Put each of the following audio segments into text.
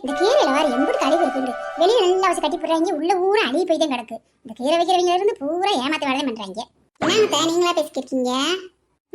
இந்த கீரையில வேற எம்புட்டு கழிவு இருக்குங்க. வெளியே நல்லா வச்சு கட்டி போடுறாங்க, உள்ள ஊரா அழுகி போய் தான் கிடக்கு. இந்த கீரை வைக்கிறவங்க இருந்து பூரா ஏமாத்த வேலை பண்றாங்க. என்னங்க நீங்களா பேசிக்கிருக்கீங்க?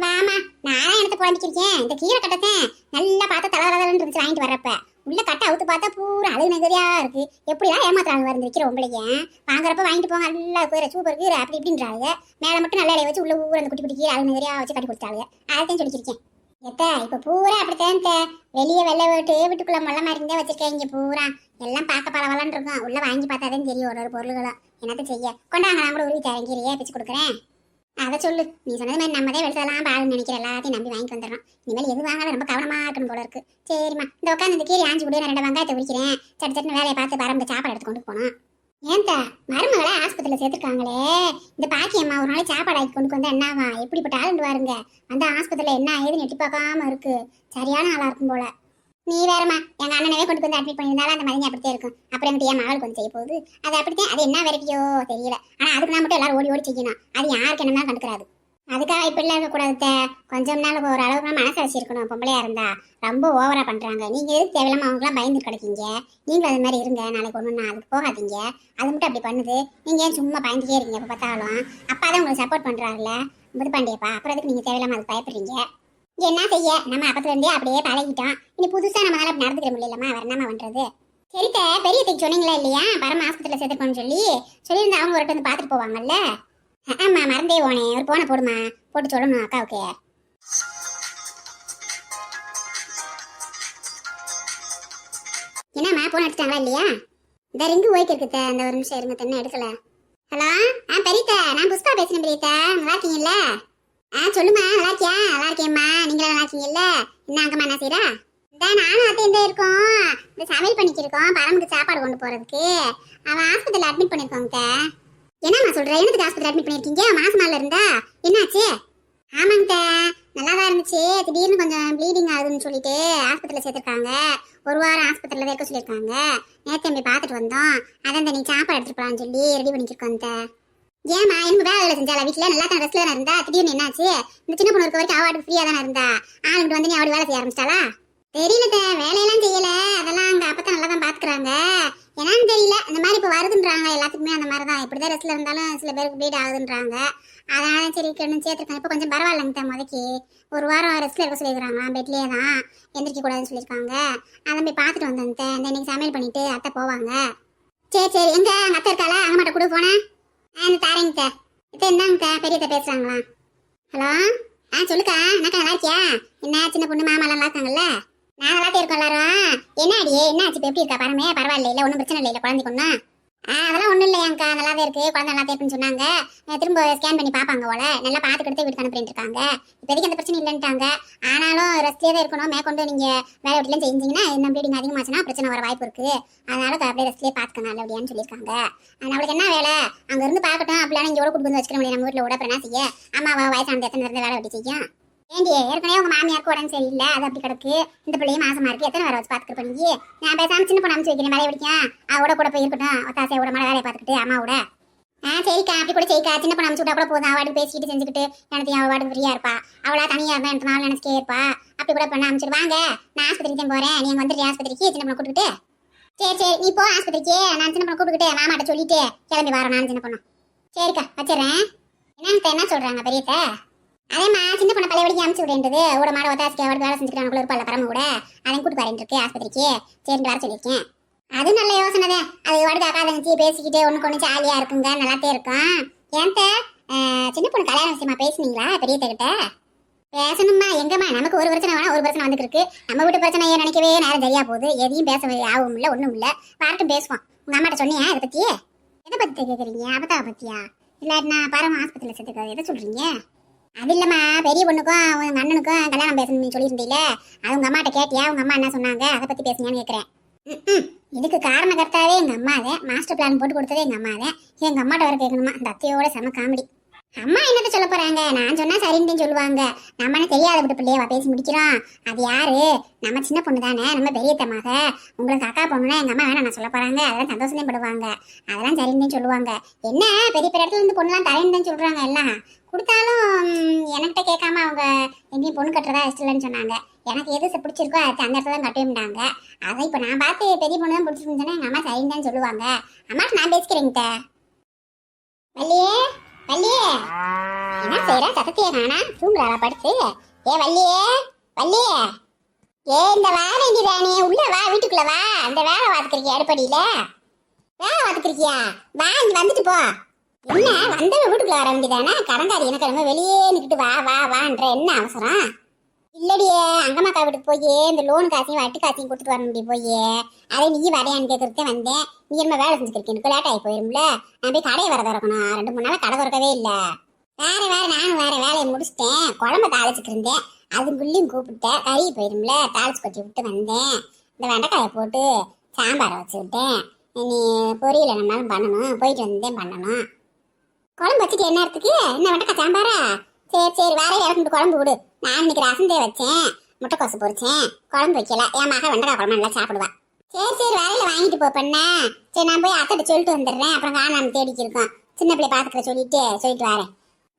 மாமா நானும் எடுத்து குழம்பிக்கிருக்கேன். இந்த கீரை கட்டத்தை நல்லா பார்த்தா தலவரன்னு இருந்துச்சு வாங்கிட்டு வர்றப்ப. உள்ள கட்டை அவுத்து பார்த்தா பூரா அழுகு நகரியா இருக்கு. எப்படிதான் ஏமாத்துறாங்க வந்து வைக்கிற உங்களுக்கு? வாங்குறப்ப வாங்கிட்டு போங்க, நல்லா கீரை சூப்பர் கீரை அப்படி இப்படின்றாங்க. மேல மட்டும் நல்லா இலைய வச்சு உள்ள ஊர் அந்த குட்டி குட்டி கீரை அழுகு நகரியா வச்சு கட்டி கொடுத்தாங்க. அதைத்தான் சொல்லிக்கிருக்கேன். எத்தா இப்ப பூரா அப்படித்தான் வெளியே வெள்ளை வீட்டுக்குள்ள மொல்ல மாதிரி இருந்தே வச்சிருக்கேன். பூரா எல்லாம் பார்க்க பரவாயில்லன்னு இருக்கும். உள்ள வாங்கி பார்த்தாதான் தெரியும் ஒரு பொருள்களும். என்னத்த செய்ய? கொண்டாங்க, நான் கூட உருவி தரங்கிறியே பிச்சு கொடுக்குறேன். அதை சொல்லு. நீ சொன்னது மாதிரி நம்மதே வெளிச்சதெல்லாம் பாருன்னு நினைக்கிற எல்லாத்தையும் நம்பி வாங்கி வந்துடுறோம். இனிமேல் எது வாங்காலும் ரொம்ப கவனமா இருக்கணும் போல இருக்கு. சரிம்மா, இந்த உட்காந்து இந்த கீரை ஆஞ்சு விடு, நான் 2 வெங்காயத்தை உரிக்கிறேன். சட்டுன்னு வேலையை பார்த்து பரம்பு சாப்பாடு எடுத்து கொண்டு போனோம். ஏன்டா மருமகளை ஆஸ்பத்திரியில் சேர்த்துருக்காங்களே, இந்த பாக்கியம்மா ஒரு நாளைக்கு சாப்பாடு ஆக்கி கொண்டு வந்தா என்னவா? எப்படிப்பட்ட ஆளுண்டு வாருங்க. அந்த ஆஸ்பத்திரியில் என்ன ஏதுன்னு எட்டி பார்க்காம இருக்கு. சரியான ஆளா இருக்கும் போல. நீ வேறம்மா, எங்க அண்ணனவே கொண்டு வந்து அட்மிட் பண்ணியிருந்தாலும் அந்த மருந்து அப்படித்தான் இருக்கும். அப்புறம் என்கிட்ட என் மகள் கொஞ்சம் செய்ய போகுது. அது அப்படித்தான். அது என்ன வெரைட்டியோ தெரியல. ஆனா அதுக்கு நான் மட்டும் எல்லாரும் ஓடி ஓடி செய்யணும். அது யாருக்கு என்னன்னா கண்டுக்கிறாது. அதுக்காக இப்படிலாம் இருக்கக்கூடாது. கொஞ்சம் நாள் ஒரு அளவுக்கு மனசை வச்சிருக்கணும். பொம்பளையா இருந்தா ரொம்ப ஓவரா பண்றாங்க. நீங்க எதுக்கு தேவையில்லாம அவங்களாம் பயந்து கிடைக்கீங்க? நீங்களும் அது மாதிரி இருங்க. நாளைக்கு ஒண்ணுன்னா அதுக்கு போகாதீங்க. அது மட்டும் அப்படி பண்ணுது. நீங்க ஏன் சும்மா பயந்துட்டே இருக்கீங்க? எப்ப பார்த்தாலும் அப்பா தான் உங்களுக்கு சப்போர்ட் பண்றாருல முதுபாண்டியப்பா. அப்புறம் அதுக்கு நீங்க தேவையில்லாம அதுக்கு பயப்படுறீங்க. என்ன செய்ய, நம்ம அப்பத்துல இருந்தே அப்படியே பழகிட்டோம். இனி புதுசா நம்மளால அப்படி நடந்துக்கிற முடியலமா? வேற என்னமா பண்றது? சரித்த பெரியத்தைக்கு சொன்னீங்களா இல்லையா பரம ஆஸ்பத்திரியில சேர்த்துக்கணும்னு சொல்லியிருந்தா அவங்க ஒரு வந்து பாத்துட்டு போவாங்கல்ல. ஆமா மறந்தே போனே. ஒரு போனை போடுமா, போட்டு சொல்லணும் அக்காவுக்கு. என்னம்மா போன் எடுத்துட்டாங்களா இல்லையா? இந்த ரிங்கு ஓய்க்கு இருக்குது. அந்த ஒரு நிமிஷம் இருங்க, தென்ன எடுக்கல. ஹலோ, பெரியத்தா, நான் புஷ்பா பேசுறேன். பெரியத்தா நல்லா இருக்கீங்கல்ல? சொல்லுமா, நல்லா இருக்கியா? நல்லா இருக்கேம்மா, நீங்களும் நல்லா இருக்கீங்கல்ல? என்ன அங்கம்மா என்ன செய்யறா? இந்த நானும் அத்தை இந்த இருக்கோம். இந்த சமையல் பண்ணிக்கிருக்கோம் பரமுக்கு சாப்பாடு கொண்டு போறதுக்கு. அவன் ஆஸ்பத்திரியில் அட்மிட் பண்ணிருக்கோங்க. என்னம்மா சொல்ற? என்னத்துக்கு ஆஸ்பத்திரி அட்மிட் பண்ணிருக்கீங்க? மாசமால இருந்தா என்னாச்சு? ஆமாங்க, நல்லாதான் இருந்துச்சு. திடீர்னு கொஞ்சம் ப்ளீடிங் ஆகுதுன்னு சொல்லிட்டு ஆஸ்பத்திரியில் சேர்த்துருக்காங்க. ஒரு வாரம் ஆஸ்பத்திரியில் இருக்க சொல்லியிருக்காங்க. நேற்று போய் பார்த்துட்டு வந்தோம். அதான் நீ சாப்பாடு எடுத்துட்டு போலான்னு சொல்லி ரெடி பண்ணிக்கிருக்கோம். ஏமா என்ன வேலை செஞ்சால? வீட்டுல நல்லா தான் ரெஸ்ட்ல தானே இருந்தா. திடீர்னு என்னாச்சு? இந்த சின்ன பொண்ணு இருக்க வரைக்கும் அவார்டு ஃப்ரீயா தானே இருந்தா. ஆளுங்கிட்டு வந்து நீ அவள் வேலை செய்ய ஆரம்பிச்சிட்டாளா? தெரியல, வேலையெல்லாம் செய்யல. அதெல்லாம் அங்க அப்பதான் நல்லா தான் பாத்துக்கிறாங்க. என்னன்னு தெரியல, இந்த மாதிரி இப்ப வருதுன்றாங்க. எல்லாத்துக்குமே அந்த மாதிரிதான். இப்படிதான் ரெஸ்ட்ல இருந்தாலும் சில பேருக்கு ப்ளீட் ஆகுதுன்றாங்க. அதனால சரி சேர்த்துருக்காங்க. இப்ப கொஞ்சம் பரவாயில்லங்க. முதக்கி ஒரு வாரம் ரெஸ்ட்ல இருக்க சொல்லியிருக்காங்க. பெட்லயே தான் எந்திரிக்க கூடாதுன்னு சொல்லியிருக்காங்க. அதான் போய் பார்த்துட்டு வந்தேன். இந்த இன்னைக்கு சமையல் பண்ணிட்டு அத்தை போவாங்க. சரி எங்க அங்க அத்தை இருக்காளா? அங்க மட்டும் கூட போனேன். தாரேங்க இப்போ என்னங்க பெரியத்த பேசுறாங்களா? ஹலோ, சொல்லுக்கா. என்னக்கா நல்லா இருக்கியா? என்ன சின்ன பொண்ணு மாமா நல்லா இருக்காங்கல்ல? நான் நல்லா இருக்கோம் எல்லாரும். என்ன அடியே என்னாச்சு? இப்போ எப்படி இருக்கா பரமே? பரவாயில்ல இல்ல? ஒன்றும் பிரச்சனை இல்லை குழந்தைக்கு ஒண்ணு? அதெல்லாம் ஒன்றும் இல்லையாங்க்கா, நல்லாவே இருக்கு. குழந்தை நல்லா இருக்குன்னு சொன்னாங்க. திரும்ப ஸ்கேன் பண்ணி பார்ப்பாங்க போல. நல்லா பார்த்துக்கிட்டு வீட்டுக்கு அனுப்பிட்டு இருக்காங்க. இப்போதைக்கு அந்த பிரச்சனை இல்லைன்ட்டாங்க. ஆனாலும் ரெஸ்ட்லேயே தான் இருக்கணும். மேற்கொண்டு நீங்க வேலை வீட்டுல செஞ்சீங்கன்னா என்ன ப்ளீடிங் அதிகமாச்சுன்னா பிரச்சனை வர வாய்ப்பு இருக்கு. அதனால அப்படியே ரெஸ்ட்லேயே பார்த்துக்கங்க நல்லபடியான்னு சொல்லியிருக்காங்க. நம்மளுக்கு என்ன வேலை? அங்க இருந்து பார்க்கட்டும். அப்படிலாம் இங்கே கூட கூட்டு வந்து வச்சுக்க முடியும் நம்ம வீட்டில் கூட. என்ன செய்ய? அம்மாவா வயசானது எத்தனை இருந்து வேலை வெட்டி செய்யும்? ஏண்டி ஏற்கனவே உங்க மாமியாருக்கு உடம்பு சரியில்லை, அது அப்படி கிடக்கு. இந்த பிள்ளையும் மாசமா இருக்கு. எத்தனை வேலை வச்சு பாத்துக்கிற பண்ணி? நான் பேசாம சின்ன பொண்ணு அனுப்பிச்சு வைக்கிறேன். வேலையை பிடிக்கும். அவட கூட போய் இருக்கட்டும். ஒத்தாசையோட மழை வேலையை பார்த்துக்கிட்டு அம்மாவோட. சரிக்கா, அப்படி கூட செய்க்கா. சின்ன பொண்ணு அனுப்பிச்சு விட்டா கூட போதும். அவளுக்கு பேசிக்கிட்டு செஞ்சுக்கிட்டு எனக்கு அவள் வாட்டுக்கு ஃப்ரீயா இருப்பா. அவளா தனியா இருந்தா எனக்கு நாள் நினைச்சிட்டே இருப்பா. அப்படி கூட பண்ண அனுப்பிச்சிட்டு வாங்க. நான் ஆஸ்பத்திரிக்கு தான் போறேன். நீங்க வந்துட்டு ஆஸ்பத்திரிக்கு சின்ன பொண்ணை கூப்பிட்டு. சரி நீ போ ஆஸ்பத்திரிக்கு. நான் சின்ன பொண்ணை கூப்பிட்டுக்கிட்டு மாமாட்ட சொல்லிட்டு கிளம்பி வரேன். நான் சின்ன பொண்ணு. சரிக்கா வச்சிடறேன். என்ன சொல்றாங்க பெரியத்த? அதேம்மா சின்ன பொண்ணை பழையபடிக்கு அனுப்பிச்சு விடுன்றது. கூட மாட ஒத்தாசிக்கு அவள் வேலை செஞ்சுக்கிறாங்க இருப்பாள் பரம கூட. அதையும் கூட்டு வரேன் இருக்கு ஆஸ்பத்திரிக்கு. சரின்னு வர சொல்லியிருக்கேன். அது நல்ல யோசனை தான். அது வாடுக்கு அக்கா தங்கச்சி பேசிக்கிட்டு ஒன்று ஒன்று ஜாலியா இருக்குங்க. நல்லாத்தே இருக்கும். ஏன்ட்ட சின்ன பொண்ணு கல்யாண விஷயமா பேசுனீங்களா பெரியத்த கிட்ட? பேசணுமா? எங்கம்மா, நமக்கு ஒரு பிரச்சனை வேணா ஒரு பிரச்சனை வந்துருக்கு. நம்ம வீட்டு பிரச்சனை ஏன் நினைக்கவே நேரம் சரியா போகுது. எதையும் பேச ஆகவும் இல்லை, ஒன்றும் இல்லை. வரட்டும் பேசுவோம். உங்க அம்மாட்ட சொன்னியா இதை பத்தி? எதை பத்தி கேட்குறீங்க? அபத்தாவை பத்தியா? இல்லாட்டினா பரம ஆஸ்பத்திரியில் சேர்த்துக்க எதை சொல்றீங்க? அது இல்லம்மா, பெரிய பொண்ணுக்கும் உங்க அண்ணனுக்கும் கல்யாணம் பேசணும்னு சொல்லியிருந்தீங்களே, அது உங்க அம்மாட்ட கேட்டியா? உங்க அம்மா என்ன சொன்னாங்க? அதை பத்தி பேசுங்கன்னு கேட்குறேன். இதுக்கு காரணகர்த்தாவே எங்க அம்மா தான். மாஸ்டர் பிளான் போட்டு கொடுத்ததே எங்க அம்மா தான். எங்க அம்மாட்ட வர கேட்கணுமா? அந்த அத்தையோட செம காமெடி. அம்மா என்னத்த சொல்ல போறாங்க? நான் சொன்னா சரின்னு சொல்லுவாங்க. நம்மன்னு தெரியாத விட்டு பிள்ளையவா பேசி முடிக்கிறோம். அது யாரு? நம்ம சின்ன பொண்ணு தானே, நம்ம பெரிய தமாக. உங்களுக்கு அக்கா பொண்ணுன்னா எங்க அம்மா வேணா நான் சொல்ல போறாங்க. அதெல்லாம் சந்தோஷமே படுவாங்க. அதெல்லாம் சரின்னு சொல்லுவாங்க. என்ன பெரிய பெரிய இடத்துல இருந்து பொண்ணுலாம் தரேன்னு தான் சொல்றாங்க எல்லாம். கொடுத்தாலும் என்கிட்ட கேட்காம அவங்க எங்கேயும் பொண்ணு கட்டுறதா இஷ்டம்னு சொன்னாங்க. எனக்கு எது பிடிச்சிருக்கோ அது அந்த இடத்துல தான் கட்டுவிட்டாங்க. அதை இப்போ நான் பார்த்து பெரிய பொண்ணு தான் பிடிச்சிருக்குன்னு சொன்னா எங்க அம்மா சரின்னு தான் சொல்லுவாங்க. அம்மாட்ட நான் பேசிக்கிறேங்க. வள்ளியே வள்ளியே, என்ன செய்யற? சத்தத்தையே காணா, தூங்குறாளா படுத்து? ஏ வள்ளியே வள்ளியே, ஏ இந்த வேலைக்கு தானே உள்ள வா, வீட்டுக்குள்ள வா. அந்த வேலை பார்த்துக்கிறியா? அடுப்படியில வேலை பார்த்துக்கிறியா? வா, இங்க வந்துட்டு போ. என்ன வந்தவ வீட்டுக்குள்ள வர வேண்டியதானே? கடங்காரி எனக்கு நம்ம வெளியே நிக்கிட்டு வா வா வான்ற என்ன அவசரம்? இல்லடியே, அங்கம்மாக்கா வீட்டுக்கு போய் இந்த லோன் காசையும் வட்டி காசையும் கொடுத்துட்டு வர முடியும் போய். அதே நீ வரையான்னு கேட்கறதே வந்தேன். நீ என்ன வேலை செஞ்சுருக்கேன், எனக்கு லேட் ஆகி போயிரும்ல. நான் போய் கடையை வர திறக்கணும். 2-3 நாள் கடை திறக்கவே இல்லை. நானும் வேற வேலையை முடிச்சிட்டேன். குழம்பு தாளிச்சுட்டு இருந்தேன். அதுக்குள்ளேயும் கூப்பிட்டேன். கறி போயிரும்ல, தாளிச்சு கொட்டி விட்டு வந்தேன். இந்த வெண்டைக்காயை போட்டு சாம்பாரை வச்சு விட்டேன். நீ பொரியல் நம்மளாலும் பண்ணணும், போயிட்டு வந்தேன் பண்ணணும். குழம்பு வச்சுட்டு என்ன இடத்துக்கு? என்ன வெண்டைக்காய் சாம்பாரா? சரி வேற இறக்கிட்டு குழம்பு விடு. நான் இன்னைக்கு ரசந்தே வச்சேன், முட்டைக்கோசு பொரிச்சேன், குழம்பு வைக்கல. என் மகன் வெண்டைக்காய் குழம்பு நல்லா சாப்பிடுவா. சரி வேலையில வாங்கிட்டு போ பண்ண. சரி நான் போய் அத்தைட்ட சொல்லிட்டு வந்துடுறேன். அப்புறம் காணாம தேடிக்கு இருக்கோம். சின்ன பிள்ளை பாத்துக்கிற சொல்லிட்டு வரேன்.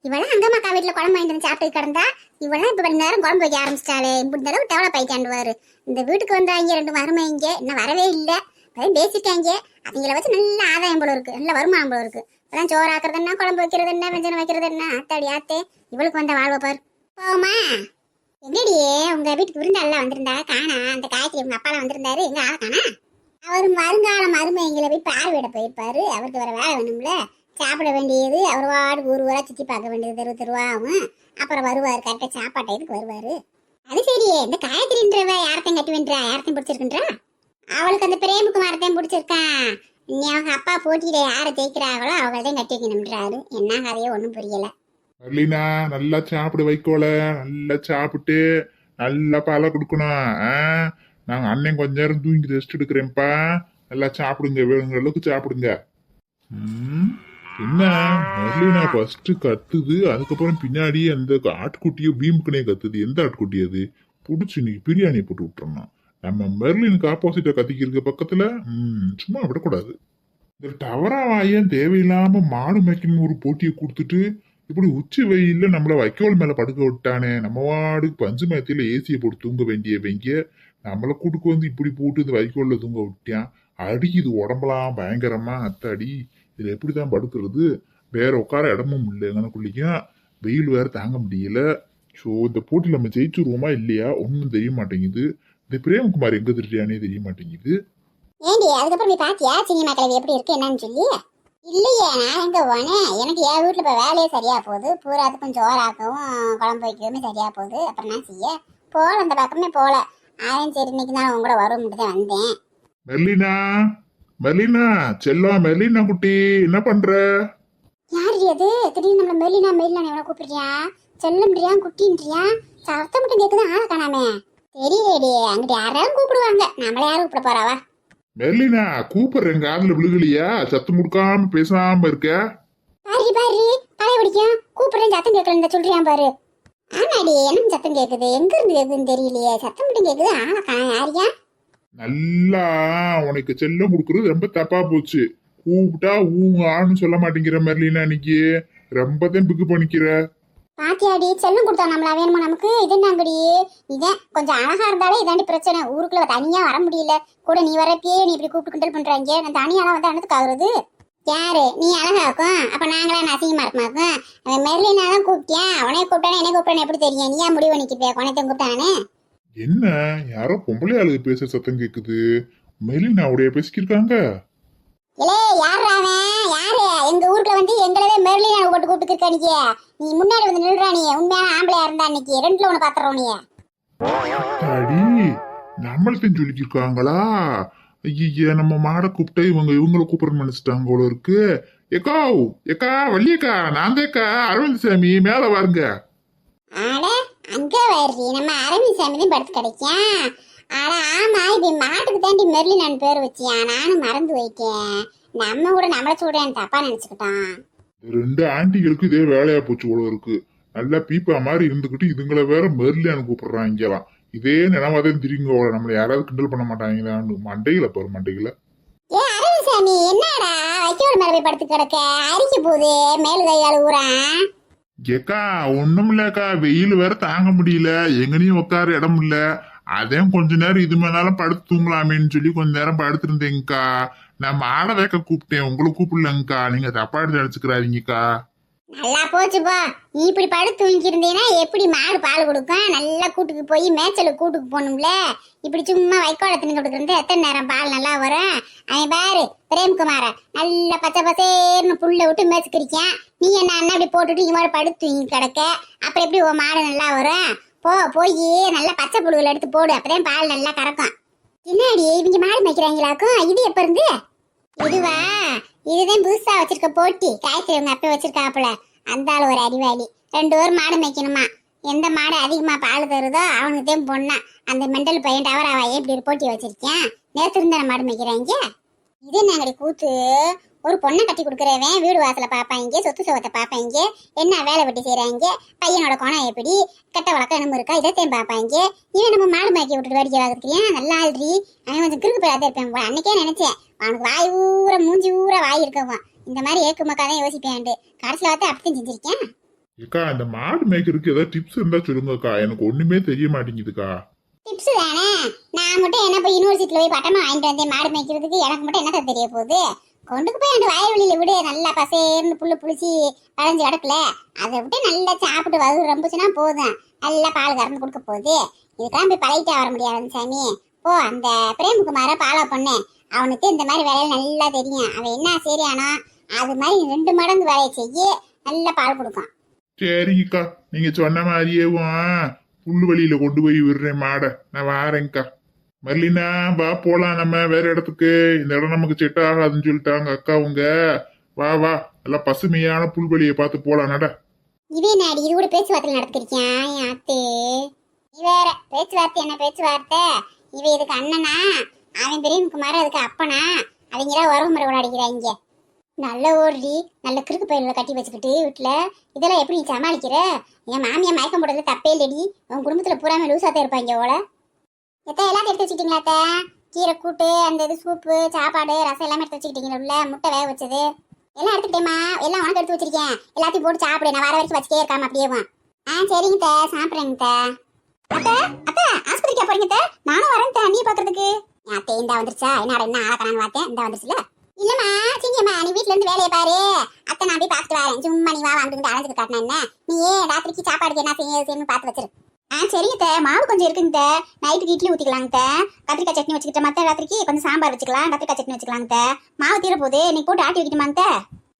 இவெல்லாம் அங்கம்மாக்கா வீட்டுல குழம்பு வாங்கிட்டு வந்து சாப்பிட்டு கிடந்தா, இவெல்லாம் இப்ப கொஞ்ச நேரம் குழம்பு வைக்க ஆரம்பிச்சிட்டாளே. இந்த அளவு டெவலப் ஆயிட்டாண்டுவாரு. இந்த வீட்டுக்கு வந்தாங்க 2 மருமைங்க, இன்னும் வரவே இல்லை. பேசிட்டாங்க. அவங்கள வச்சு நல்ல ஆதாயம் போல இருக்கு, நல்ல வருமானம் போல இருக்கு. அதான் சோறு ஆக்குறது என்ன, குழம்பு வைக்கிறது என்ன, வெஞ்சனம் வைக்கிறது என்ன. அத்தாடி ஆத்தே, இவளுக்கு வந்த வாழ்வை பாரு. போமா எங்கடியே? உங்க வீட்டுக்கு விருந்தாள் வந்திருந்தா காணா? அந்த காய்கறி உங்க அப்பாலாம் வந்திருந்தாரு, எங்க ஆள காணா? அவர் வருங்கால மருமை எங்களை போய் பார்வையிட போயிருப்பாரு. அவருக்கு வர வேலை வேணும்ல, சாப்பிட வேண்டியது. அவர் வாடு ஊரா சுத்தி பார்க்க வேண்டியது தெருவாகும். அப்புறம் வருவாரு, கரெக்டா சாப்பாட்டை இதுக்கு வருவாரு. அது சரியே, இந்த காயத்ரின்றவ யார்த்தையும் கட்டி வேண்டா? யார்த்தையும் பிடிச்சிருக்குன்றா? அவளுக்கு அந்த பிரேமுக்குமாரத்தையும் பிடிச்சிருக்கான். நீ அவங்க அப்பா போட்டியில யாரை ஜெயிக்கிறாங்களோ அவங்கள்தான் கட்டி வைக்கணும்ன்றாரு. என்ன கதையோ ஒன்றும் புரியல. வரலினா நல்லா சாப்பிடு, வைக்கோல நல்லா சாப்பிட்டு நல்லா பாலை கொடுக்கணும். நாங்க அண்ணன் கொஞ்ச நேரம் தூங்கி ரெஸ்ட் எடுக்கிறேன்ப்பா. நல்லா சாப்பிடுங்க, வேணுங்கிற அளவுக்கு சாப்பிடுங்க. என்ன மர்லினா ஃபர்ஸ்ட் கத்துது, அதுக்கப்புறம் பின்னாடி அந்த ஆட்டுக்குட்டியோ வீம்புக்குனே கத்துது. எந்த ஆட்டுக்குட்டி அது? புடிச்சு இன்னைக்கு பிரியாணி போட்டு விட்டுறோம். நம்ம மெர்லினுக்கு ஆப்போசிட்டா கத்திக்கிருக்க பக்கத்துல சும்மா விடக்கூடாது. இந்த டவரா வாயன் தேவையில்லாம மாடு மேய்க்கணும் ஒரு போட்டியை கொடுத்துட்டு இப்படி உச்சி வெயில்ல நம்மள வைக்கோல் மேல படுக்க விட்டானே. நம்ம வாடுக்கு பஞ்சு மேத்தியில ஏசியை போட்டு தூங்க வேண்டியவங்க நம்மளை கூட்டுக்கு வந்து இப்படி போட்டு இந்த வைக்கோல்ல தூங்க விட்டான். அடிக்குது உடம்பெல்லாம் பயங்கரமா. அத்தாடி, இதுல எப்படிதான் படுக்கிறது? வேற உட்கார இடமும் இல்லை எனக்குள்ளிக்கும். வெயில் வேற தாங்க முடியல. ஸோ இந்த போட்டியில் நம்ம ஜெயிச்சுருவோமா இல்லையா ஒன்றும் தெரிய மாட்டேங்குது. இந்த பிரேம்குமார் எங்க திருட்டியானே தெரிய மாட்டேங்குது. ஏண்டி அதுக்கப்புறம் நீ பாத்தியா சினிமா கலவி எப்படி இருக்கு என்னன்னு சொல்லி? இல்லையே, நான் எங்க போனேன்? எனக்கு என் வீட்டுல இப்ப வேலையே சரியா போகுது. பூராத்துக்கும் சோறாக்கவும் குழம்பு வைக்கவும் சரியா போகுது. அப்புறம் நான் செய்ய போல, அந்த பக்கமே போல. அவன் சரி இன்னைக்கு தான் உங்க கூட வரும்னு தான் வந்தேன். மெர்லினா, மெர்லினா செல்லம், மெர்லினா குட்டி என்ன பண்ற? யாரு அது? திடீர்னு நம்மள மெர்லினா மெர்லினா எவ்வளவு கூப்பிடுறியா? செல்லம்ன்றியா குட்டின்றியா? சத்தம் மட்டும் கேக்குது, ஆளை காணாமே. தெரியலேடி, அங்கிட்ட யாராலும் கூப்பிடுவாங்க, நம்மள யாரும் கூப்பிட போறாவா? மெர்லினா கூப்பிடுறேன், காதுல விழுகலையா? சத்தம் கொடுக்காம பேசாம இருக்க. பாரு பழைய பிடிக்கும். கூப்பிடுறேன், சத்தம் கேட்கல சொல்றியா பாரு. ஆமாடி, என்ன சத்தம் கேக்குது? எங்க இருந்து கேக்குதுன்னு தெரியலையே. சத்தம் மட்டும் கேக்குது, ஆளை காணா. யாரியா? நல்லா உனக்கு செல்லம் கொடுக்கறது ரொம்ப தப்பா போச்சு. கூப்பிட்டா ஊன்னு சொல்ல மாட்டேங்கிற மெர்லினா, இன்னைக்கு ரொம்ப தான் பிக்கு பண்ணிக்கிற. பாத்தியாடி, செல்லம் கொடுத்தா நம்மளா வேணுமா நமக்கு? இது என்னங்கடி? இதான் கொஞ்சம் அழகா இருந்தாலே இதாண்டி பிரச்சனை. ஊருக்குள்ள தனியா வர முடியல. கூட நீ வரப்பே நீ இப்படி கூப்பிட்டு கிண்டல் பண்றாங்க. நான் தனியாலாம் வந்து அனதுக்கு ஆகுறது. யாரு நீ அழகாக்கும்? அப்ப நாங்களா அசிங்கமா இருக்குமாக்கும்? மெர்லினா தான் கூப்பிட்டியா? உனைய கூப்பிட்டானே என்ன கூப்பிட்டானே எப்படி தெரியும்? நீ ஏன் முடிவு பண்ணிக்கிப்பே? உனையத்தையும் கூப்பிட்டானே. என்ன யாரோ பொம்பளை ஆளுக்கு பேச சத்தம் கேக்குது. மெர்லினாவுடைய பேசிக்கிருக்காங்க. இல்லே யாரு அவன்? யாரு எங்க ஊருக்குள்ள வந்து எங்களவே மெர்லினா போட்டு கூப்பிட்டு இருக்க? நீ முன்னாடி வந்து நில்றா. நீ உண்மையான ஆம்பளையா இருந்தா இன்னைக்கு 2ல 1 பாத்துறோம். நீ அடி நம்மள்கிட்ட சொல்லிக்கிருக்காங்களா? ஐயா, நம்ம மாடை கூப்பிட்டு இவங்களை கூப்பிடணும்னு நினைச்சிட்டாங்க போல இருக்கு. ஏக்கா ஏக்கா வள்ளியக்கா, நான் தேக்கா அரவிந்த் சாமி, மேல வாருங்க. ஆட அங்க வர்றி, நம்ம அரவிந்த் சாமி தான் படுத்து கிடைக்கும். ஆட ஆமா, இப்ப மாட்டுக்கு தாண்டி மெர்லினான்னு பேர் வச்சியா? நானும் மறந்து போயிட்டேன். நம்ம கூட நம்மள சொல்றேன் தப்பா நினைச்சுக்கிட்டான். இந்த 2 ஆண்டிகளுக்கு இதே வேலையா போச்சு போல இருக்கு. நல்லா பீப்பா மாதிரி இருந்துகிட்டு இதுங்களை வேற மெர்லியான்னு கூப்பிடுறாங்கலாம். இதே நினைவாதான் திரும்பி நம்மள யாராவது கிண்டல் பண்ண மாட்டாங்களான்னு மண்டையில பாரு மண்டையில. ஏ அரவிசாமி என்னடா வைக்கோடு மேல போய் படுத்து கிடக்க அரிக்க போகுது மேலு கையால் ஊறான். ஏக்கா ஒண்ணும் இல்லக்கா, வெயில் வேற தாங்க முடியல, எங்கனையும் உட்கார இடம் இல்ல. அதையும் கொஞ்ச நேரம் இது மேலாலும் படுத்து தூங்கலாமேன்னு சொல்லி கொஞ்ச நேரம் படுத்திருந்தேங்கக்கா. நான் மாடை வைக்க கூப்பிட்டேன், உங்களை கூப்பிடலங்கக்கா. நீங்க தப்பா எடுத்து நினைச்சுக்கிறாதீங்கக்கா. நல்லா போச்சுப்பா. நீ இப்படி படுத்து தூங்கி இருந்தீங்கன்னா எப்படி மாடு பால் கொடுக்கும்? நல்லா கூட்டுக்கு போய் மேய்ச்சலுக்கு கூட்டுக்கு போகணும்ல. இப்படி சும்மா வைக்கோட தின்னு கொடுக்குறது எத்தனை நேரம் பால் நல்லா வரும்? அவன் பாரு பிரேம்குமார நல்லா பச்சை பசேர்னு புல்ல விட்டு மேய்ச்சிக்கிறிக்கான். நீ என்ன அப்படி போட்டுட்டு இங்க மாதிரி படுத்து தூங்கி கிடக்க. அப்புறம் எப்படி உன் மாடு நல்லா வரும்? போய் நல்லா பச்சை புழுவில் எடுத்து போடு, அப்பதான் பால் நல்லா கறக்கும். பின்னாடி இவங்க மாடு மேய்க்கிறாங்களாக்கும். இது எப்ப இருந்து? இதுவா? இதுதான் புதுசா வச்சிருக்க போட்டி. காய்ச்சல் உங்க அப்ப வச்சிருக்காப்புல. அந்த ஆள் ஒரு அறிவாளி. 2 பேர் மாடு மேய்க்கணுமா. எந்த மாடு அதிகமா பால் தருதோ அவனுக்கு தான் பொண்ணா. அந்த மெண்டல் பையன் டவர் ஆவாயே இப்படி ஒரு போட்டி வச்சிருக்கேன். நேற்று இருந்த மாடு மேய்க்கிறாங்க. இது நாங்கடி கூத்து. ஒரு பொண்ணை கட்டி கொடுக்குறவன் வீடு வாசல பாப்பாங்க, சொத்து சுகத்தை பாப்பாங்க, என்ன வேலை வெட்டி செய்யறாங்க, பையனோட குணம் எப்படி, கெட்ட வழக்கம் என்னமோ இருக்கா, இதைத்தையும் பாப்பாங்க. இவன் நம்ம மாடு மேய்க்க விட்டுட்டு வேடிக்கை வாக்குறியான். நல்லா ஆள்றி. அவன் கொஞ்சம் கிறுக்கு போயாதான் இருப்பேன் போல. அன்னைக்கே நினைச்சேன் அவனுக்கு வாய் ஊற மூஞ்சி ஊற வாய் இருக்கவும் இந்த மாதிரி ஏக்குமக்காதான் யோசிப்பேன். கடைசியில பார்த்து அப்படித்தான் செஞ்சிருக்கேன். ஏக்கா இந்த மாடு மேய்க்கிறதுக்கு ஏதாவது டிப்ஸ் இருந்தா சொல்லுங்கக்கா, எனக்கு ஒண்ணுமே தெரிய மாட்டேங்குதுக்கா. டிப்ஸ் தானே? நான் மட்டும் என்ன போய் யூனிவர்சிட்டியில போய் பட்டமா வாங்கிட்டு வந்தேன் மாடு மேய்க்கிறதுக்கு. எனக்கு மட்டும் என்னத்த தெரிய போகுது? கொண்டுக்கு போய் அந்த வயல்வெளியில விடு, நல்லா பசேர்னு புல்லு புளிச்சு வளைஞ்சு கிடக்கல. அதை விட்டு நல்லா சாப்பிட்டு வகு ரொம்பச்சுன்னா போதும், நல்லா பால் கறந்து கொடுக்க போகுது. இதுக்கெல்லாம் போய் பழகிட்டே வர முடியாது சாமி. அந்த பிரேம்குமார பாலா பொண்ணு, அவனுக்கு இந்த மாதிரி வேலையில நல்லா தெரியும். அவன் என்ன சரியானோ அது மாதிரி 2 மடங்கு வேலையை செய்ய நல்லா பால் கொடுக்கும். சரிங்கக்கா, நீங்க சொன்ன மாதிரியே புல்லு வழியில கொண்டு போய் விடுறேன் மாடை. நான் வாரேங்க்கா. மர்லினா வா போலாம், நம்ம வேற இடத்துக்கு. இந்த இடம் நமக்கு செட் ஆகாதுன்னு சொல்லிட்டாங்க அக்காவுங்க. வா வா, நல்லா பசுமையான புல்வெளியை பார்த்து போலாம் நட. இவே நாடி இது கூட பேச்சுவார்த்தை நடத்திருக்கேன் என் அத்தே. நீ வேற பேச்சுவார்த்தை என்ன பேச்சுவார்த்தை? இவ இதுக்கு அண்ணனா, அவன் பிரேம்குமார் அதுக்கு அப்பனா. அவங்கதான் உறவு முறை விளையாடிக்கிறாங்க. நல்ல ஓடி நல்ல கிறுக்கு பயில கட்டி வச்சுக்கிட்டு வீட்டுல இதெல்லாம் எப்படி நீ சமாளிக்கிற? என் மாமியா மயக்கம் போடுறது தப்பே இல்லடி. உன் குடும்பத்துல பூராமே லூசாத்தான் இருப்பாங்க ஓல. எல்லாத்தையும் எடுத்து வச்சுக்கிட்டீங்களா? கீரை கூட்டு, அந்த இது சூப்பு, சாப்பாடு, ரசம் எல்லாமே எடுத்து வச்சுக்கிட்டீங்க. உள்ள முட்டை வேக வச்சது எல்லாம் எடுத்துக்கிட்டேம்மா. எல்லாம் உனக்கு எடுத்து வச்சிருக்கேன். எல்லாத்தையும் போட்டு சாப்பிடு. நான் வர வரைக்கும் வச்சுட்டே இருக்காம அப்படியே. சரிங்க சாப்பிட்றேங்க. அத்தை அத்தை ஆஸ்பத்திரிக்கா போறீங்க? நானும் வரேன் நீ பாக்குறதுக்கு. அத்தை இந்த வந்துருச்சா? என்ன என்ன ஆளக்கணான்னு பார்த்தேன். இந்த வந்துருச்சுல. இல்லம்மா சிங்கம்மா, நீ வீட்டுல இருந்து வேலையை பாரு. அத்தை நான் போய் பார்த்துட்டு வரேன். சும்மா நீ வா வாங்கிட்டு அழைச்சிட்டு காட்டினா என்ன? நீ ராத்திரிக்கு சாப்பாடுக்கு என்ன செய்யணும்னு பார்த்து வச்சிரு. சரிங்க மாவு கொஞ்சம் இருக்குங்க. நைட்டுக்கு இட்லி ஊத்திக்கலாங்க. கத்திரிக்காய் சட்னி வச்சுக்கிட்ட. மத்த ராத்திரிக்கு கொஞ்சம் சாம்பார் வச்சுக்கலாம், கத்திரிக்காய் சட்னி வச்சுக்கலாங்க. மாவு தீர போகுது, இன்னைக்கு போட்டு ஆட்டி வைக்கணுமாங்க.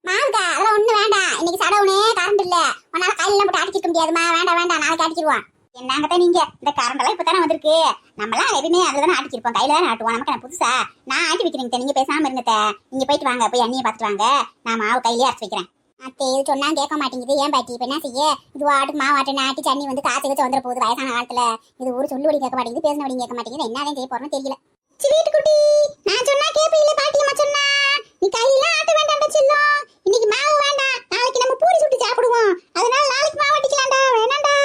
மாவுக்கா அதெல்லாம் ஒண்ணும் வேண்டாம். இன்னைக்கு சடவுனே கரண்ட் இல்ல. உன்னால கையில போட்டு ஆட்டிக்க முடியாதுமா. வேண்டாம் வேண்டாம், நாளைக்கு ஆட்டிக்கிடுவான். என்னங்கத்தான் நீங்க இந்த கரண்ட் எல்லாம் இப்பதானே வந்திருக்கு. நம்மளாம் எதுவுமே அதுதானே ஆட்டிக்கிருப்போம், கையில தானே ஆட்டுவோம். நமக்கு என்ன புதுசா? நான் ஆட்டி வைக்கிறேங்க. நீங்க பேசாம இருங்க. நீங்க போயிட்டு வாங்க, போய் அண்ணியை பார்த்துட்டு வாங்க. நான் மாவு கையிலேயே அரைச்சி வைக்கிறேன். அத்தை இது சொன்னா கேட்க மாட்டேங்குது. ஏன் பாட்டி இப்ப என்ன செய்ய? இது ஆட்டுக்கு மாவாட்டு நாட்டி சட்னி வந்து காய்ச்சி வச்சு வந்துட போகுது வயசான காலத்துல. இது ஒரு சொல்லுபடி கேட்க மாட்டேங்குது, பேசினபடி கேட்க மாட்டேங்குது. என்னதான் செய்ய போறோம்னு தெரியல. வீட்டு குட்டி நான் சொன்னா கேப்ப இல்ல. பாட்டியம்மா சொன்னா நீ கையில ஆட்ட வேண்டாம் செல்லும். இன்னைக்கு மாவு வேண்டாம், நாளைக்கு நம்ம பூரி சுட்டு சாப்பிடுவோம். அதனால நாளைக்கு மாவு அடிக்கலாம்டா. வேணாண்டா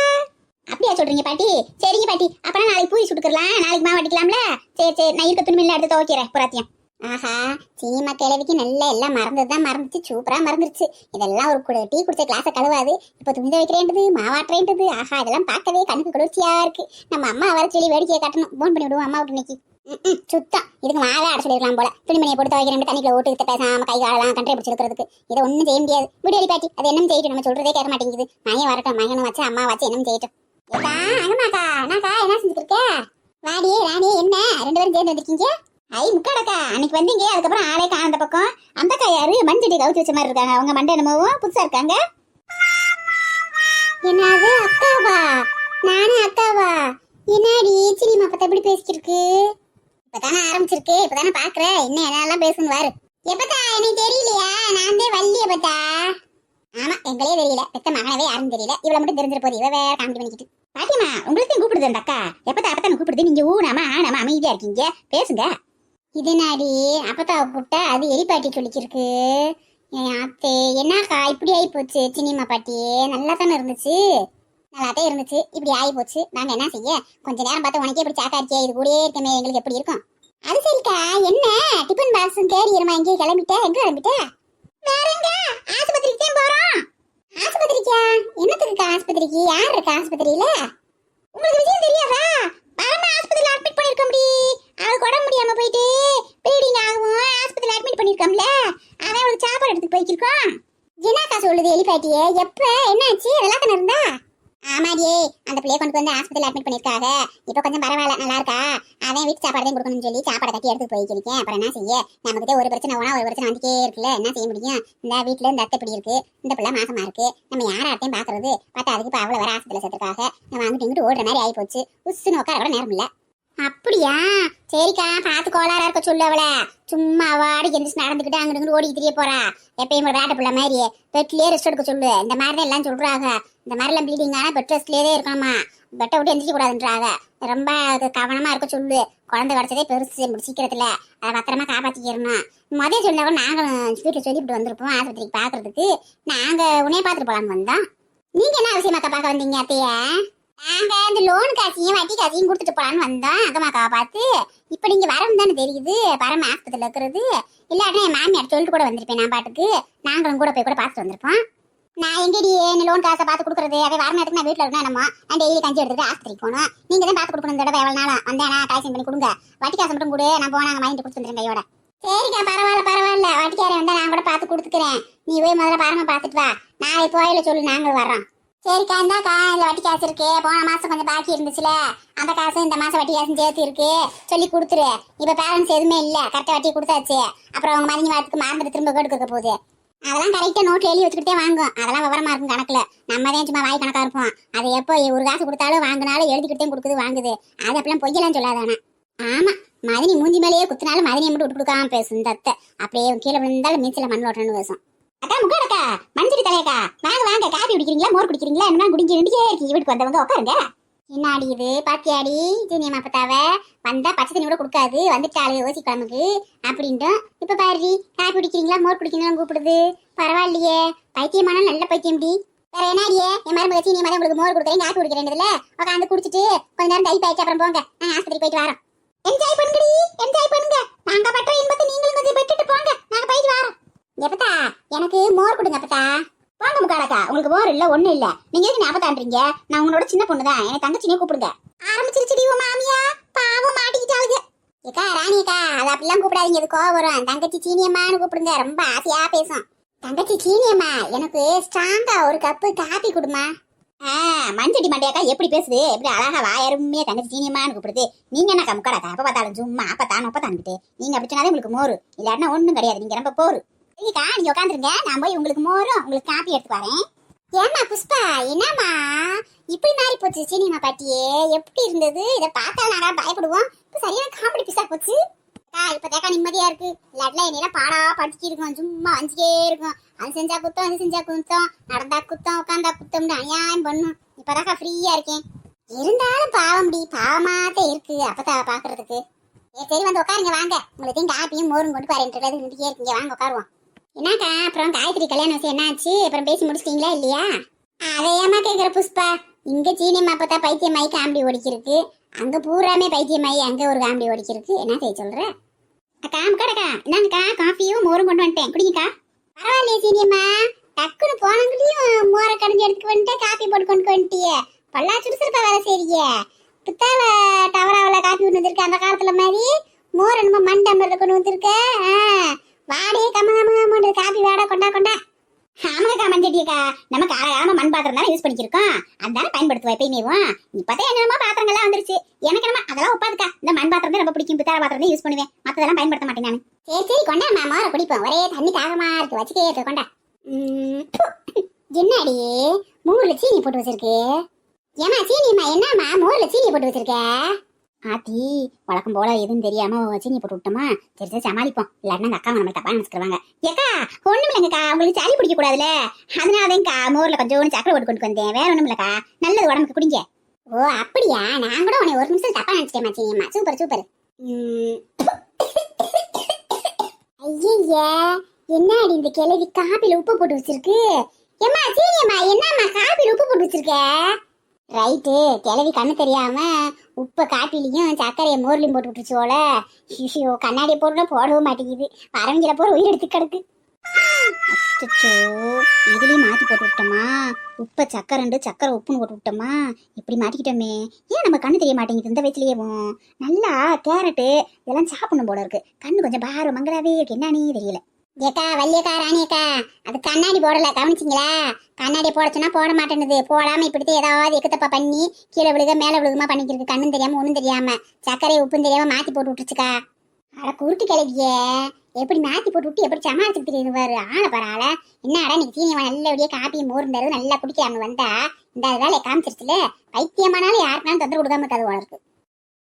அப்படியா சொல்றீங்க பாட்டி? சரிங்க பாட்டி, அப்பனா நாளைக்கு பூரி சுட்டுக்கலாம், நாளைக்கு மாவு அடிக்கலாம்ல. சரி நான் இருக்க துணிமில்ல எடுத்து துவைக்கிறேன் புறாத்தியம். ஆஹா சீமா கிழவிக்கு நல்ல எல்லாம் மறந்துதான் மறந்துச்சு. சூப்பரா மறந்துருச்சு. இதெல்லாம் ஒரு டீ குடிச்ச கிளாஸை கழுவாது இப்ப துணி துவைக்கிறேன்றது, மாவாட்டுறேன்றது. ஆஹா இதெல்லாம் பார்க்கவே கண்ணுக்கு குளிர்ச்சியா இருக்கு. நம்ம அம்மா வர சொல்லி வேடிக்கையை காட்டணும். போன் பண்ணி விடுவோம் அம்மாவுக்கு இன்னைக்கு. சுத்தம் இதுக்கு மாவே ஆட சொல்லிருக்கலாம் போல. துணிமணியை போட்டு துவைக்கிறேன், தண்ணிக்குள்ள ஓட்டு பேசாம கை காலெல்லாம் கண்டே பிடிச்சிருக்கிறதுக்கு. இதை ஒன்னும் செய்ய முடியாது. விடியடி பாட்டி அது என்னன்னு செய்யட்டும். நம்ம சொல்றதே கேட்க மாட்டேங்குது. மகன் வரட்டும், மகனும் வச்சு அம்மா வச்சு என்னன்னு செய்யட்டும். அங்கம்மாக்கா நாக்கா என்ன செஞ்சுட்டு இருக்க? வாடியே ராணியே என்ன 2 பேரும் சேர்ந்து வந்திருக்கீங்க? ஐ முக்காடக்கா அன்னைக்கு வந்தீங்க, அதுக்கப்புறம் ஆளே காண பக்கம். அந்த அக்கா யாரு? மண்சட்டி கவுச்சி வச்ச மாதிரி இருக்காங்க. அவங்க மண்டை என்னமோ புதுசா இருக்காங்க. என்னது அக்காவா? நானே அக்காவா? என்னடி சினிமா பத்த எப்படி பேசிக்கிருக்கு? இப்பதானே ஆரம்பிச்சிருக்கு, இப்பதானே பாக்குறேன். இன்னும் என்னெல்லாம் பேசுன்னு வாரு. எப்பத்தா எனக்கு தெரியலையா? நான் தான் வள்ளிய பத்தா. ஆமா எங்களே தெரியல, பெத்த மகனவே யாரும் தெரியல. இவ்வளவு மட்டும் தெரிஞ்சிட போது. இவ வேற காமெடி பண்ணிக்கிட்டு. பாட்டியம்மா உங்களுக்கும் கூப்பிடுது அந்த அக்கா. எப்பத்தா அப்பத்தான் கூப்பிடுது. நீங்க ஊனாமா ஆனாமா அமைதியா இருக்கீங்க, பேசுங்க. இது நாடி அப்பத்தாவை கூப்பிட்டா அது எரிப்பாட்டி சொல்லிச்சிருக்கு. என் அத்தை என்னக்கா இப்படி ஆகி போச்சு சினிமா பாட்டி நல்லா தானே இருந்துச்சு நல்லாதான் இருந்துச்சு இப்படி ஆகி போச்சு நாங்க என்ன செய்ய கொஞ்ச நேரம் பார்த்து உனக்கே இப்படி சாக்காரிச்சியா இது கூடயே இருக்கமே எங்களுக்கு எப்படி இருக்கும் அது சரிக்கா என்ன டிபன் பாக்ஸும் கேரியருமா எங்கேயும் கிளம்பிட்ட எங்க கிளம்பிட்ட வேற எங்க ஆஸ்பத்திரிக்கு தான் போறோம் ஆஸ்பத்திரிக்கா என்னத்துக்கு ஆஸ்பத்திரிக்கு யார் இருக்கா ஆஸ்பத்திரியில உங்களுக்கு விஷயம் தெரியாதா பரம ஆஸ்பத்திரியில அட்மிட் பண்ணிருக்க முடி அவளுக்கு உடம்பு முடியாம போயிட்டு ப்ளீடிங் ஆகும் ஆஸ்பத்திரியில அட்மிட் பண்ணிருக்கோம்ல அதான் அவளுக்கு சாப்பாடு எடுத்து போய்க்கிருக்கோம் என்னக்கா சொல்லுது எலிபாட்டியே எப்ப என்னாச்சு நல்லா தானே இருந்தா ஆமாடியே அந்த பிள்ளைய கொண்டு வந்து ஆஸ்பத்திரியில் அட்மிட் பண்ணிருக்காங்க இப்போ கொஞ்சம் பரவாயில்ல நல்லா இருக்கா அவன் வீட்டு சாப்பாடு தான் கொடுக்கணும்னு சொல்லி சாப்பாடை கட்டி எடுத்து போய்க்கிருக்கேன் அப்புறம் என்ன செய்ய நமக்கு ஒரு பிரச்சனை போனா ஒரு பிரச்சனை வந்துட்டே இருக்குல்ல என்ன செய்ய முடியும் இந்த வீட்டுல இந்த அத்தை இப்படி இருக்கு இந்த பிள்ளை மாசமா இருக்கு நம்ம யாராட்டையும் பாக்குறது பார்த்தா அதுக்கு இப்போ அவ்வளோ வர ஆஸ்பத்திரியில் சேர்த்துருக்காங்க நம்ம அங்கிட்டு இங்கிட்டு ஓடுற மாதிரி ஆகி போச்சு உசுன்னு உட்கார கூட நேரம் இல்லை அப்படியா சரிக்கா பார்த்து கோளாரா இருக்க சொல்லு அவளை சும்மா வாடி எந்திரிச்சு நடந்துக்கிட்டு அங்கிட்டு ஓடி திரிய போறா எப்பயும் விளையாட்டு பிள்ளை மாதிரி பெட்லயே ரெஸ்ட் எடுக்க சொல்லு இந்த மாதிரி தான் எல்லாம் சொல்றாங்க இந்த மாதிரிலாம் ப்ளீடிங் ஆனா பெட் ரெஸ்ட்லயே இருக்கணுமா பெட்டை விட்டு எந்திரிக்க கூடாதுன்றாங்க ரொம்ப கவனமா இருக்க சொல்லு குழந்தை கிடைச்சதே பெருசு சீக்கிரத்துல அதை பத்திரமா காப்பாத்திக்கிறணும் முதல் சொன்னவங்க நாங்களும் வீட்டுல சொல்லிவிட்டு வந்திருப்போம் ஆஸ்பத்திரிக்கு பாக்குறதுக்கு நாங்க உன்னைய பாத்துட்டு போலான்னு வந்தோம் நீங்க என்ன அவசியமாக்கா பார்க்க வந்தீங்க அத்தைய நாங்க இந்த லோன் காசையும் வட்டி காசையும் கொடுத்துட்டு போலான்னு வந்தோம் அக்கமாக்காவை பார்த்து இப்ப நீங்க வரணும் தானே தெரியுது பரம ஆஸ்பத்திரியில இருக்கிறது இல்லாட்டினா என் மாமியார் சொல்லிட்டு கூட வந்திருப்பேன் நான் பாட்டுக்கு நாங்களும் கூட போய் கூட பார்த்துட்டு வந்திருப்போம் நான் எங்கடி லோன் காசை பார்த்து கொடுக்குறது அதை வர நேரத்துக்கு நான் வீட்டுல இருக்கேன் என்னமோ நான் டெய்லி கஞ்சி எடுத்துட்டு ஆஸ்பத்திரிக்கு போகணும் நீங்க தான் பார்த்து கொடுக்கணும் இந்த தடவை எவ்வளவு நாளும் வந்தேனா காய்ச்சல் பண்ணி கொடுங்க வட்டி காசு மட்டும் கூட நான் போனாங்க வாங்கிட்டு கொடுத்து வந்துருக்கேன் கையோட சரிக்கா பரவாயில்ல வட்டிக்காரன் வந்தா நான் கூட பார்த்து கொடுத்துக்கிறேன் நீ போய் முதல்ல பரம பார்த்துட்டு வா நாளை போயில சொல்லி நாங்களும் வர்றோம் சரிக்கா இந்தாக்கா இந்த வட்டி காசு இருக்கு போன மாசம் கொஞ்சம் பாக்கி இருந்துச்சுல அந்த காசு இந்த மாசம் வட்டி காசும் சேர்த்து இருக்கு சொல்லி கொடுத்துரு இப்ப பேலன்ஸ் எதுவுமே இல்ல கரெக்டா வட்டி கொடுத்தாச்சு அப்புறம் அவங்க மதிய வாரத்துக்கு மறந்துட்டு திரும்ப கேட்டு கொடுக்க போகுது அதெல்லாம் கரெக்டா நோட்டு எழுதி வச்சுக்கிட்டே வாங்கும் அதெல்லாம் விவரமா இருக்கும் கணக்குல நம்ம தான் சும்மா வாய் கணக்கா இருப்போம் அது எப்போ ஒரு காசு கொடுத்தாலும் வாங்கினாலும் எழுதிக்கிட்டே கொடுக்குது வாங்குது அது அப்பெல்லாம் பொய்யெல்லாம் சொல்லாதானா ஆமா மதினி மூஞ்சி மேலேயே குத்துனாலும் மதினியை மட்டும் விட்டு கொடுக்காம பேசும் இந்த அத்தை அப்படியே கீழே விழுந்தாலும் மீச்சில மண் ஓட்டணும்னு பேசும் அக்கா முக்காடக்கா மஞ்சடி தலையக்கா வாங்க காபி குடிக்கிறீங்களா மோர் குடிக்கிறீங்களா என்ன குடிஞ்சு நின்றுட்டே இருக்கீங்க வீட்டுக்கு வந்தவங்க உட்காருங்க என்ன ஆடி இது பாத்தியாடி ஜீனியம்மா பத்தாவ வந்தா பச்சை தண்ணி கூட கொடுக்காது வந்துட்டாளு ஓசி கிழமுக்கு அப்படின்ட்டு இப்ப பாரு காபி குடிக்கிறீங்களா மோர் குடிக்கிறீங்களா கூப்பிடுது பரவாயில்லையே பைத்தியமான நல்ல பைத்தியம்டி வேற என்னடியே என் மருமக சீனியம்மா தான் உங்களுக்கு மோர் கொடுக்குறேன் காபி குடிக்கிறேன்ல உட்காந்து குடிச்சிட்டு கொஞ்ச நேரம் டைப் ஆயிடுச்சு அப்புறம் போங்க நான் ஆஸ்பத்திரி போயிட்டு வரோம் என்ஜாய் பண்ணுங்க நாங்க பட்ட இன்பத்தை நீங்களும் கொஞ்சம் பெற்றுட்டு போங்க நாங்க போயிட்டு வரோம் எப்பத்தா எனக்கு மோர் கொடுங்க அப்பத்தா போங்க முக்காடக்கா உங்களுக்கு மோர் இல்ல ஒண்ணு இல்ல நீங்க எதுக்கு ஞாபகம்ன்றீங்க நான் உங்களோட சின்ன பொண்ணுதான் எனக்கு தங்கச்சினே கூப்பிடுங்க ஆரம்பிச்சிருச்சுடி உன் மாமியா பாவம் மாட்டிக்கிட்டாளுங்க ஏக்கா ராணியக்கா அது அப்படிலாம் கூப்பிடாதீங்க இது கோவம் வரும் தங்கச்சி சீனியம்மான்னு கூப்பிடுங்க ரொம்ப ஆசையா பேசும் தங்கச்சி சீனியம்மா எனக்கு ஸ்ட்ராங்கா ஒரு கப்பு காபி கொடுமா மஞ்சடி மண்டையாக்கா எப்படி பேசுது எப்படி அழகா வாயருமையா தங்கச்சி சீனியம்மான்னு கூப்பிடுது நீங்க என்னக்கா முக்காடக்கா எப்ப பார்த்தாலும் சும்மா அப்பத்தானுட்டு நீங்க அப்படி சொன்னாலே உங்களுக்கு மோரு இல்லாட்டினா ஒண்ணும் கிடையாது நீங்க ரொம்ப போரு சரிக்கா நீங்க உட்காந்துருங்க நான் போய் உங்களுக்கு மோரும் உங்களுக்கு காப்பி எடுத்து வரேன் ஏமா புஷ்பா என்னம்மா இப்படி மாறி போச்சு சினிமா பாட்டியே எப்படி இருந்தது இதை பார்த்தா நாங்க பயப்படுவோம் இப்ப சரியான காமெடி பிசா போச்சு இப்ப தேக்கா நிம்மதியா இருக்கு இல்லாட்டில என்னெல்லாம் பாடா படிச்சுட்டு இருக்கோம் சும்மா வஞ்சிட்டே இருக்கும் அது செஞ்சா குத்தம் அது செஞ்சா குத்தம் நடந்தா குத்தம் உட்காந்தா குத்தம்னு அநியாயம் பண்ணும் இப்பதாக்கா ஃப்ரீயா இருக்கேன் இருந்தாலும் பாவமாத்தான் இருக்கு அப்பதான் பாக்குறதுக்கு சரி வந்து உட்காருங்க வாங்க உங்களுக்கு காப்பியும் மோரும் கொண்டு பாருன்றது நின்றுட்டே இருக்கீங்க வாங்க உட்காருவோம் என்னக்கா அப்புறம் காயத்ரி கல்யாணம் விஷயம் என்னாச்சு அப்புறம் பேசி முடிச்சிட்டீங்களா இல்லையா அதையம்மா கேக்குற புஷ்பா இங்க சீனியம்மா அப்பா பைத்தியமாயி காமெடி ஓடிக்கிருக்கு அங்க பூராமே பைத்தியமாயி அங்க ஒரு காமெடி ஓடிக்கிருக்கு என்ன செய்ய சொல்ற அக்கா கடக்கா என்னங்கக்கா காஃபியும் மோரும் கொண்டு வந்துட்டேன் குடிங்கக்கா பரவாயில்லையே சீனியம்மா டக்குன்னு போனங்களையும் மோரை கடைஞ்சி எடுத்துட்டு வந்துட்டு காஃபி போட்டு கொண்டு வந்துட்டியே பல்லா சுறுசுறுப்பா வேலை செய்றீங்க பித்தால டவராவில காஃபி கொண்டு வந்திருக்க அந்த காலத்துல மாதிரி மோர் என்னமோ மண் டம்ளர்ல கொண்டு வந்திருக்க வாடே கம காபி வாடா கொண்டா ஆமாக்கா மஞ்சட்டியக்கா நமக்கு ஆகாம மண் பாத்திரம் தானே யூஸ் பண்ணிக்கிருக்கோம் அதானே பயன்படுத்துவோம் எப்பயுமே இப்பதான் என்னமா பாத்திரங்கள்லாம் வந்துருச்சு எனக்கு என்னமா அதெல்லாம் ஒப்பாதுக்கா இந்த மண் பாத்திரம் தான் ரொம்ப பிடிக்கும் பித்தாள பாத்திரம் தான் யூஸ் பண்ணுவேன் மத்ததெல்லாம் பயன்படுத்த மாட்டேன் நான் சரி கொண்டா மோர குடிப்போம் ஒரே தண்ணி தாகமா இருக்கு வச்சுக்கே கொண்டா என்னடி மோர்ல சீனி போட்டு வச்சிருக்கு ஏமா சீனியம்மா என்னம்மா மோர்ல சீனி போட்டு வச்சிருக்க ஆத்தி வழக்கம் போல எதுவும் தெரியாம சீனி போட்டு விட்டோமா சரி சமாளிப்போம் இல்லாட்டினா அந்த அக்கா நம்ம தப்பா நினைச்சுக்குவாங்க ஏக்கா ஒண்ணும் இல்லைங்கக்கா உங்களுக்கு சளி பிடிக்க கூடாதுல அதனாலதான்க்கா மோர்ல கொஞ்சம் சக்கரை போட்டு கொண்டு வந்தேன் வேற ஒண்ணும் இல்லக்கா நல்லது உடம்புக்கு குடிங்க ஓ அப்படியா நான் கூட உன்னை ஒரு நிமிஷம் தப்பா நினைச்சிட்டேன் சீனியம்மா சூப்பர் ஐயா என்னடி இந்த கிழவி காப்பில உப்பு போட்டு வச்சிருக்கு? ஏம்மா சீனியம்மா, என்னம்மா காப்பில உப்பு போட்டு வச்சிருக்க? ரைட்டு, கிழவி கண்ணு தெரியாம உப்பை காப்பிலையும் சர்க்கரையை மோர்லையும் போட்டு விட்டுருச்சோல. ஐயோ, கண்ணாடியை போட்டு போடவும் மாட்டேங்குது. வரவங்கிற போற உயிர் எடுத்து கிடக்கு. அச்சோ, இதுலயும் மாத்தி போட்டு விட்டோமா? உப்பை சக்கரை உப்புன்னு போட்டு விட்டோமா? இப்படி மாட்டிக்கிட்டோமே. ஏன் நம்ம கண்ணு தெரிய மாட்டேங்குது இந்த வயசுலயேவும்? நல்லா கேரட்டு இதெல்லாம் சாப்பிடணும் போல இருக்கு. கண்ணு கொஞ்சம் பாரு மங்களாவே இருக்கு, என்னன்னே தெரியல. ஏக்கா, வள்ளியக்கா, ராணியக்கா, அது கண்ணாடி போடல, கவனிச்சிங்களா? கண்ணாடி போட சொன்னா போட மாட்டேன்னுது. போடாம இப்படித்தான் ஏதாவது எக்கத்தப்பா பண்ணி கீழே விழுக மேல விழுகுமா பண்ணிக்கிருக்கு. கண்ணும் தெரியாம ஒண்ணும் தெரியாம சர்க்கரை உப்பும் தெரியாம மாத்தி போட்டு விட்டுருச்சுக்கா. அட குருட்டு கிளவிய, எப்படி மாத்தி போட்டு விட்டு எப்படி சமாளிச்சுட்டு தெரியுது பாரு. ஆளை பாரு ஆளை. என்னடா நீங்க சீனியவன் நல்லபடியா காப்பியை மோர்ந்தாரு நல்லா குடிக்காம வந்தா இந்த வேலையை காமிச்சிருச்சுல. பைத்தியமானாலும் யாருக்குனாலும் தொந்தரவு கொடுக்காம இருக்காது போல இருக்கு.